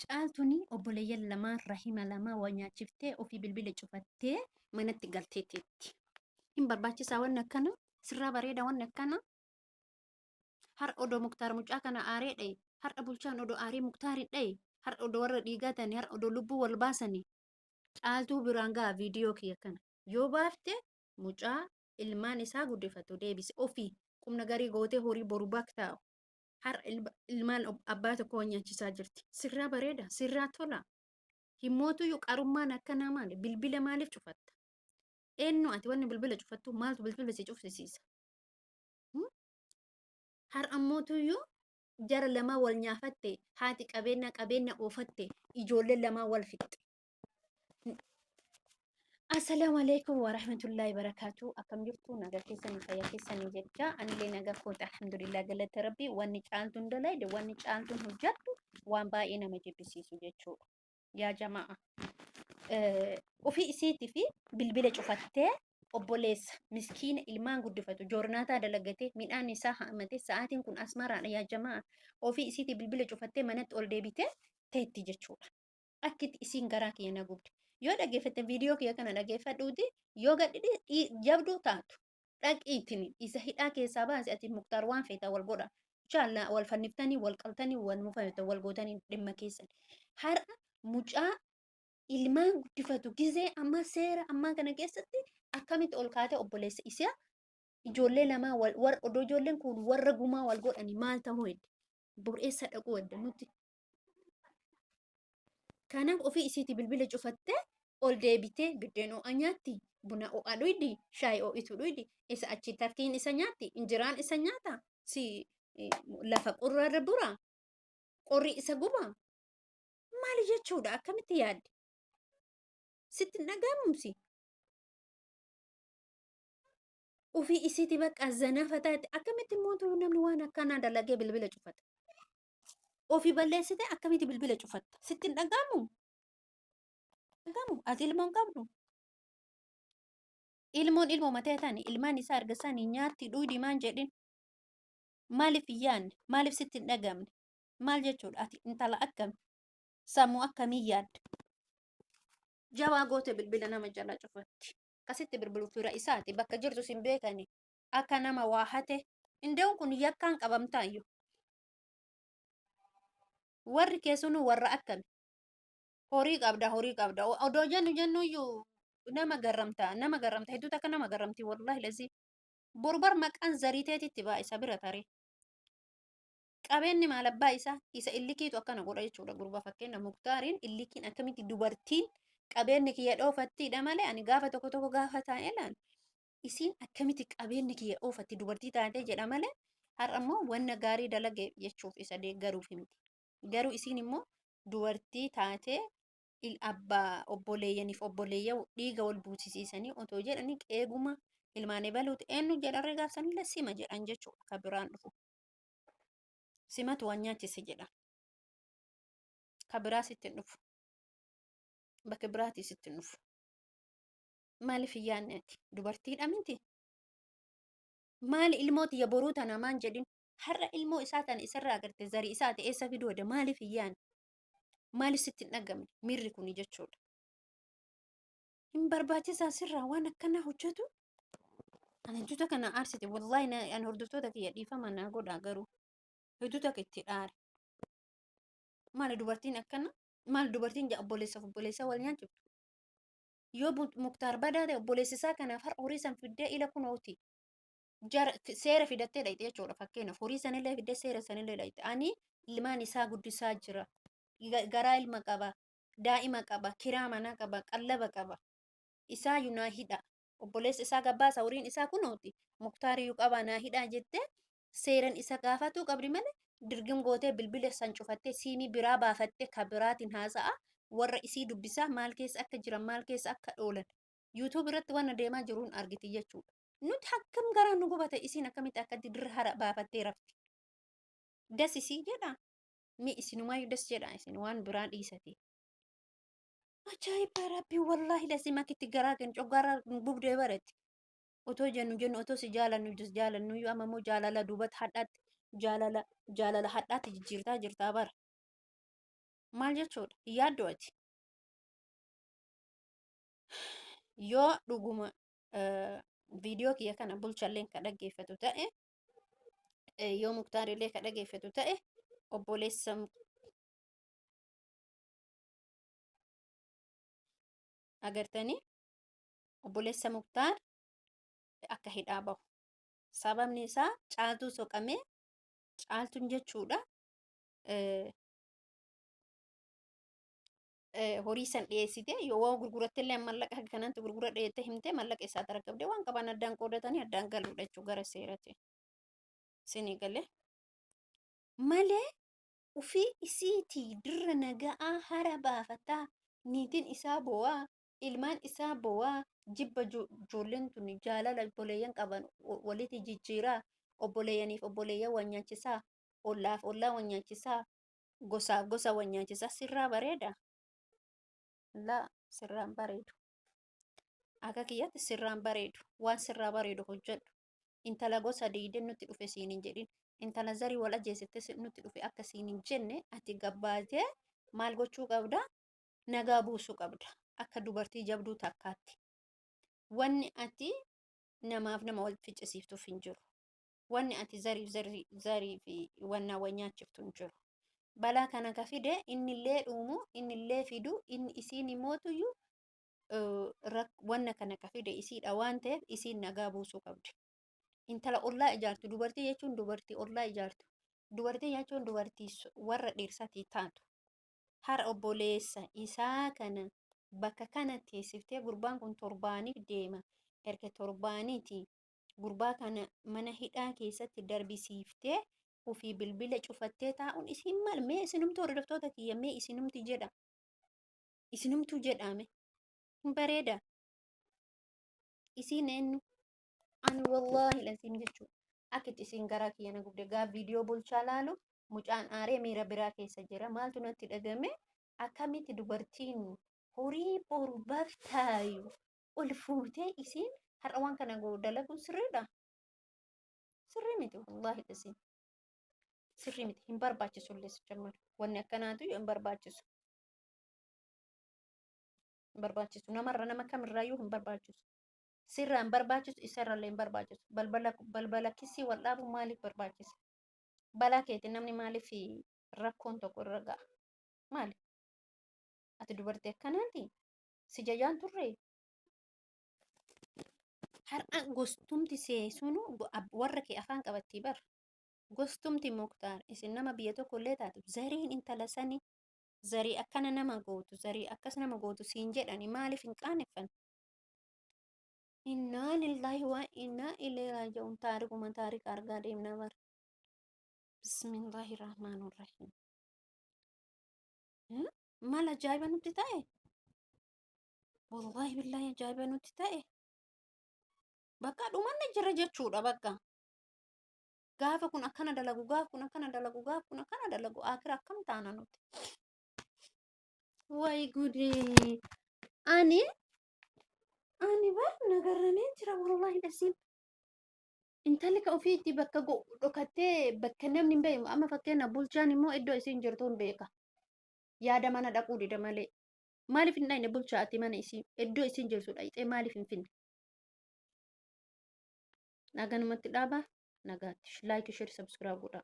Caaltuuni obboleeyyan lamaan rahima lamaa waa nyaachiftee ofii bilbila cufattee manatti galteetti. Hin barbaachisaa wanni akkana sirraa bareeda wanni akkana har odoo muktaar mucaa kana aaree dhaye har'a bulchaan odoo aarii muktaarii dhaye har odoo warra dhiigatanii har odoo lubbuu wal baasanii caaltuu biraan gaa viidiyoo kiyya kana yoo baafte mucaa ilmaan isaa guddifatu deebise ofii qubna garii gootee horii boru baktaa'u har ilmaan abbaa tokko nyaachisaa jirti sirraa bareeda sirraa tola himmootu qarummaan akkanaa maali bilbila maaliif cufatta eenyu ati wanni bilbila cufattu maaltu bilbila si cufsisiisa har ammootuyyuu jara lama wal nyaafatte haati qabeenya oofatte ijoollee lama wal fixxe. Assalamu alaikum wa rahmatullahi wa barakatuh. Akkam jirtu nagaa keessanii fayyaa keessanii jecha anillee nagaa koota alhamdulillah galata rabbii wanni caaltuun dalayde wanni caaltuun hojjattu waan baay'ee nama jibbisiisu jechuudha. Yaa jamaa ofii isiitii fi bilbila cufattee obboleessa miskiina ilmaan guddifatu joornaataa dalagatee midhaan isaa haamate sa'aatiin kun asmaraadha yaa jamaa ofii isiitii bilbila cufattee manatti ol deebitee teetti jechuudha. Akkitti isiin garaa kiyya na gubde. Yoo dhaggeeffatte viidiyoo kiyya kana dhaggeeffadhuuti yoo gadhidhi jabduu taatu dhaqiitiin isa hidhaa keessaa baase ati muktaar waan feetaa wal godha jaalla wal fanniftanii wal qaltanii wal mufayta wal gootanii dhimma keessan har'a mucaa ilmaan guddifatu gizee amma seera ammaa kana keessatti akkamitti ol kaatee obboleessa isaa ijoollee lamaa warra odoo ijoolleen kun warra gumaa wal godhani maal ta'uu hedde bu'eessa dhaquu hedde nuti. Kanaaf ofii isiiti bilbila cufattee ol deebitee biddeen ho'a nyaatti buna ho'a dhuydi shaayii ho'itu dhuydi isa achi tartiin isa nyaatti injiraan isa nyaata si lafa qorra bura qorri isa guba maali jechuudha akkamitti yaadde sitti dhagaamumsi ofii isiiti bakka zanaafataatti akkamitti mootuu namni waan akkanaa dalagee bilbila cufata. Ofii balleessite akkamitti bilbila cufatta sitti dhagaamu ati ilmoon qabdu ilmoo matee taani ilmaan isaa argasanii nyaatti dhuydi maan jedhin maaliif yaanne maaliif sitti dhagamne maal jechuudha ati intala akkami sammuu akkamii yaadda jabaa goote bilbila nama jala cufatti kasitti bilbilu fira isaati bakka jirtu sin beekani akka nama waa hate indeun kun yakkaan qabamtaayyuu. Warri keessunu warra akkami horii qabda odoo jennuyyuu nama garamta hedduu takka nama garamti wallahi lazi borbar maqaan zariiteetitti baa isa bira tare qabeenni maal abbaa isa illikiitu akkana godha jechuudha gurba fakkeenya muktaariin illikiin akkamitti dubartiin qabeenni kiyya dhoofattiidha malee ani gaafa tokko gaafa taa'e laan isiin akkamitti qabeenni kiyya dhoofatti dubartii taatee jedha malee har'ammoo wanna gaarii dalage jechuuf isa deeggaruuf himti. Garuu isiin immoo dubartii taatee abbaa obboleeyyaniif obboleeyyaa dhiiga wal buusisiisanii otoo jedhanii qeeguma ilmaanii baluuti eenyu jedharree gaafsanillee sima jedhan jechuudha akka biraan dhufu. Simatu waan nyaachise jedha. Ka biraa sitti dhufu. Bakka biraatii sitti dhufu. Maaliif iyyaanneeti dubartiidha miti? Maali ilmooti ya boruu tana maan jedhin? Har'a ilmoo isaa tan isarraa agarte zarii isaa ta'e eessa fiduu wada maaliif iyyaan maaliif sitti hin dhagamne miirri kuni jechuudha. Hin barbaachisaa sirraa waan akkanaa hojjetu. Ani hojjeta kana aarsite wallahi ani hordoftoota kiyya dhiifama naa godhaa garuu hojjeta itti dhaare. Maali dubartiin akkana maali dubartiin obboleessa wal nyaachiftu. Yoo muktaar badaa ta'e obboleessisaa kanaaf har'a horii san fiddee ila kunooti. Seera fidattee dhayite jechuudha fakkeenyaaf horii sanillee fiddee seera sanillee dhayite ani ilmaan isaa guddisaa jira garaa ilma qaba daa'ima qaba kiraa manaa qaba qallaba qaba isaa yunaa hidha obboleessa isaa gabbaasa horiin isaa kunooti muktaariyyuu qaba naa hidhaa jettee seeran isa gaafatu qabdi malee dirgim gootee bilbila san cufattee siimii biraa baafattee ka biraatiin haasa'a warra isii dubbisaa maal keessa akka jiran maal keessa akka dhoolan yuutuub irratti waan adeemaa jiruun argiti jechuudha. Nuti hakkam garaa nu gubate isiin akkamitti akkatti dirra hara baafattee rafti. Das isii jedha. Mi isinumayyuu das jedha isin waan biraan dhiisate. Ajaa'iba rabbii wallahi lasii makitti garaa kan coggaraa gubdee baratti. Otoo jennu otoo si jaalannu amma immoo jaalala duubatti hadhaatti jaalala hadhaatti jijjiirtaa jirtaa bara. maal jechuudha yaaddu ati yoo dhuguma viidiyoo kiyya kana bulchalleen ka dhaggeeffatu ta'e yoo muktaarillee ka dhaggeeffatu ta'e obboleessa agartanii obboleessa muktaar akka hidhaa bahu sababni isaa caaltuu soqamee caaltuun jechuudha horii san dhiyeessite yoo waa gurguratte illee mallaqa kanatti gurgura dhiyeette himte mallaqa isaa tarkabde waan qaban addaan qoodatanii addaan galuudha jechuu gara seerati sinii galee malee ufii isiitii dirra naga'aa hara baafataa niitiin isaa bo'aa ilmaan isaa bo'aa jibba ijoolleen tun jaalala obboleeyyan qaban walitti jijjiiraa obboleeyyaniif obboleeyyan wanyaachisaa ollaaf ollaa wanyaachisaa gosaaf gosa wanyaachisaa sirraa bareeda la sirraan bareedu akka kiyyatti sirraan bareedu waan sirraa bareedu hojjedhu intala gosa diiden nutti dhufe siin hin jedhin intala zarii wal ajjeesette nutti dhufe akka siin hin jenne ati gabbaatee maal gochuu qabda nagaa buusuu qabda akka dubartii jabduu takkaatti wanni ati namaaf nama wal ficcisiiftuuf hin jiru wanni ati zarii fi wannaa wanyaachiftu hin jiru balaa kana ka fide innillee dhuumu innillee fidu inni isiin imootuyyuu wanna kana ka fide isiidha waan ta'eef isiin nagaa buusuu qabdi intala ollaa ijaartu dubartii jechuun dubartii ollaa ijaartu dubartii jechuun dubartii warra dhiirsatii taatu har obboleessa isaa kana bakka kana teessiftee gurbaan kun torbaaniif deema erga torbaaniiti gurbaa kana mana hidhaa keessatti darbisiiftee ufii bilbila cufattee taa'uun isin mal mee isinumtuu hordoftoota kiyya mee isinumti jedha isinumtuu jedhame hin bareeda isiin eenyu ani wallahi lazim jechuudha akkitti isin garaa kiyya na gubde gaa viidiyoo bulchaa laalu mucaan aaree miira biraa keessa jira maaltu natti dhagame akkamitti dubartiin horii borbaaf taayu ol fuutee isiin har'a waan kana dalaguun sirriidha sirrii miti wallahi lazim sirrii miti hin barbaachisu illee sijammadu wanni akkanaatu yoo hin barbaachisu namarra nama kamirraayyuu hin barbaachisu sirraa hin barbaachisu isarrallee hin barbaachisu balbala kissii wal dhaabu maaliif barbaachisa balaa keetiin namni maaliif rakkoon tokko irra ga'a maali ati dubartii akkanaati si jajaan turre har'a gostumti seesunu warra kee afaan qabattii bar gostumti muktaar isin nama biyya tokko illee taatu zariin intala sanii zarii akkana nama gootu zarii akkas nama gootu siin jedhani maaliif hin qaaneffan innaa lillahi wa innaa ilayhi raaji'uun taarikuma taarika argaa deemna bar bismillahi rahmaanir rahiim maal ajaa'iba nutti ta'e wallahi billahi ajaa'iba nutti ta'e bakka dhumanne jira jechuudha bakka gaafa kun akkana dalagu gaaf kun akkana dalagu gaaf kun akkana dalagu akira akkam taana nuti way gudee ani bar nagarrameen jira wallahi dhasiin intalli ka ofiitti bakka dhokattee bakka namni hin beeku amma fakkeenya bulchaan immoo iddoo isiin jirtu hin beeka yaada mana dhaquu dida malee maaliif hin dhayne bulchaa ati mana isii iddoo isiin jirtu dhayxee maaliif hin finne naganumatti dhaabaa nagaatti laayik share subscribe godhaa